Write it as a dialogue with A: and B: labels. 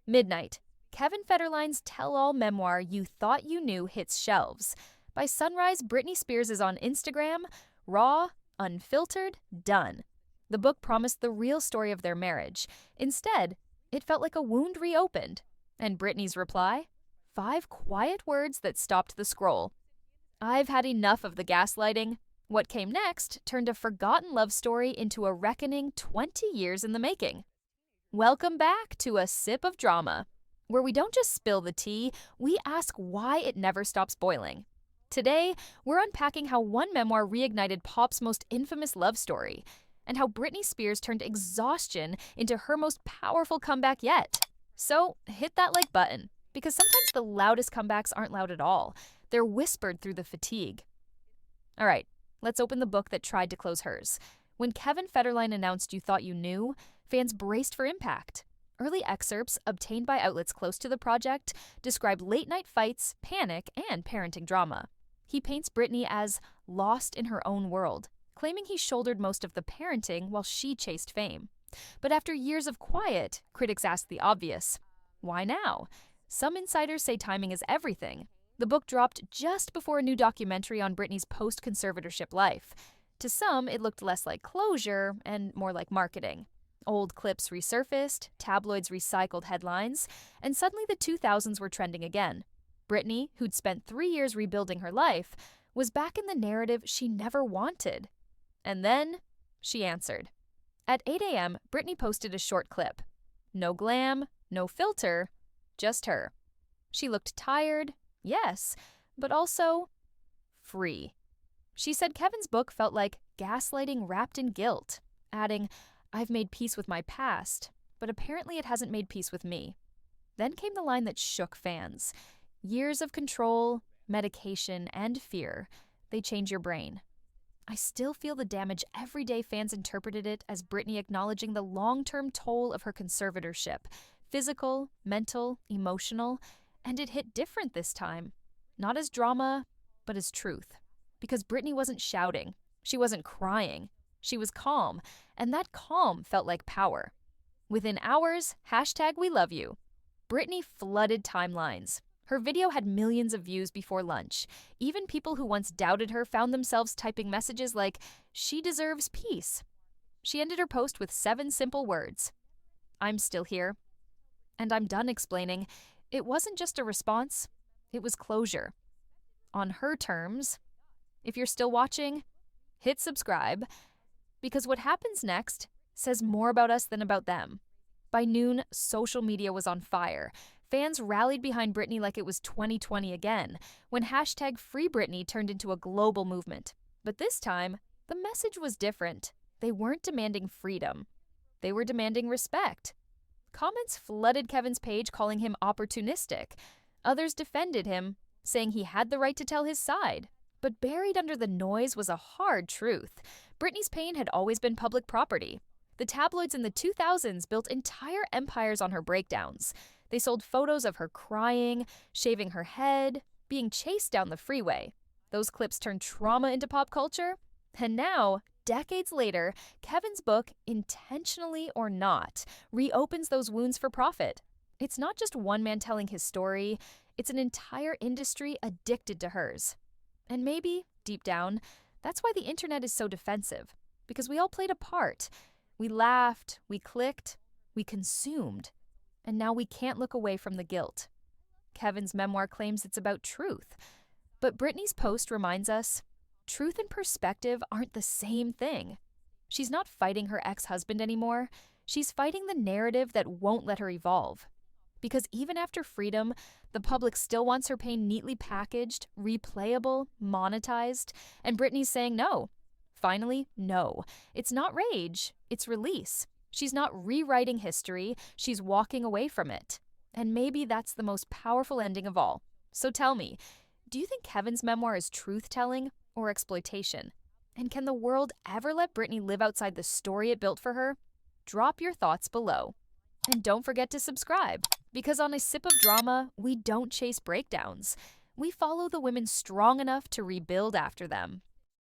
A: Midnight. Kevin Federline's tell-all memoir You Thought You Knew hits shelves. By sunrise, Britney Spears is on Instagram, raw, unfiltered, done. The book promised the real story of their marriage. Instead, it felt like a wound reopened. And Britney's reply? 5 quiet words that stopped the scroll. I've had enough of the gaslighting. What came next turned a forgotten love story into a reckoning 20 years in the making. Welcome back to A Sip of Drama, where we don't just spill the tea, we ask why it never stops boiling. Today, we're unpacking how one memoir reignited pop's most infamous love story, and how Britney Spears turned exhaustion into her most powerful comeback yet. So, hit that like button, because sometimes the loudest comebacks aren't loud at all. They're whispered through the fatigue. All right, let's open the book that tried to close hers. When Kevin Federline announced You Thought You Knew, fans braced for impact. Early excerpts, obtained by outlets close to the project, describe late-night fights, panic, and parenting drama. He paints Britney as lost in her own world, claiming he shouldered most of the parenting while she chased fame. But after years of quiet, critics ask the obvious. Why now? Some insiders say timing is everything. The book dropped just before a new documentary on Britney's post-conservatorship life. To some, it looked less like closure and more like marketing. Old clips resurfaced, tabloids recycled headlines, and suddenly the 2000s were trending again. Britney, who'd spent 3 years rebuilding her life, was back in the narrative she never wanted. And then, she answered. At 8 a.m., Britney posted a short clip. No glam, no filter, just her. She looked tired, yes, but also free. She said Kevin's book felt like gaslighting wrapped in guilt, adding, I've made peace with my past, but apparently it hasn't made peace with me. Then came the line that shook fans. Years of control, medication, and fear, they change your brain. I still feel the damage every day fans interpreted it as Britney acknowledging the long-term toll of her conservatorship, physical, mental, emotional, and it hit different this time. Not as drama, but as truth. Because Britney wasn't shouting, she wasn't crying, she was calm, and that calm felt like power. Within hours, #WeLoveYou. Britney flooded timelines. Her video had millions of views before lunch. Even people who once doubted her found themselves typing messages like, she deserves peace. She ended her post with 7 simple words. I'm still here. And I'm done explaining. It wasn't just a response, it was closure. On her terms. If you're still watching, hit subscribe, because what happens next says more about us than about them. By noon, social media was on fire. Fans rallied behind Britney like it was 2020 again, when #FreeBritney turned into a global movement. But this time, the message was different. They weren't demanding freedom. They were demanding respect. Comments flooded Kevin's page calling him opportunistic. Others defended him, saying he had the right to tell his side. But buried under the noise was a hard truth. Britney's pain had always been public property. The tabloids in the 2000s built entire empires on her breakdowns. They sold photos of her crying, shaving her head, being chased down the freeway. Those clips turned trauma into pop culture. And now, decades later, Kevin's book, intentionally or not, reopens those wounds for profit. It's not just one man telling his story, it's an entire industry addicted to hers. And maybe, deep down, that's why the internet is so defensive. Because we all played a part. We laughed, we clicked, we consumed. And now we can't look away from the guilt. Kevin's memoir claims it's about truth. But Britney's post reminds us, truth and perspective aren't the same thing. She's not fighting her ex-husband anymore. She's fighting the narrative that won't let her evolve. Because even after freedom, the public still wants her pain neatly packaged, replayable, monetized, and Britney's saying no. Finally, no. It's not rage, it's release. She's not rewriting history, she's walking away from it. And maybe that's the most powerful ending of all. So tell me, do you think Kevin's memoir is truth-telling or exploitation? And can the world ever let Britney live outside the story it built for her? Drop your thoughts below. And don't forget to subscribe, because on A Sip of Drama, we don't chase breakdowns. We follow the women strong enough to rebuild after them.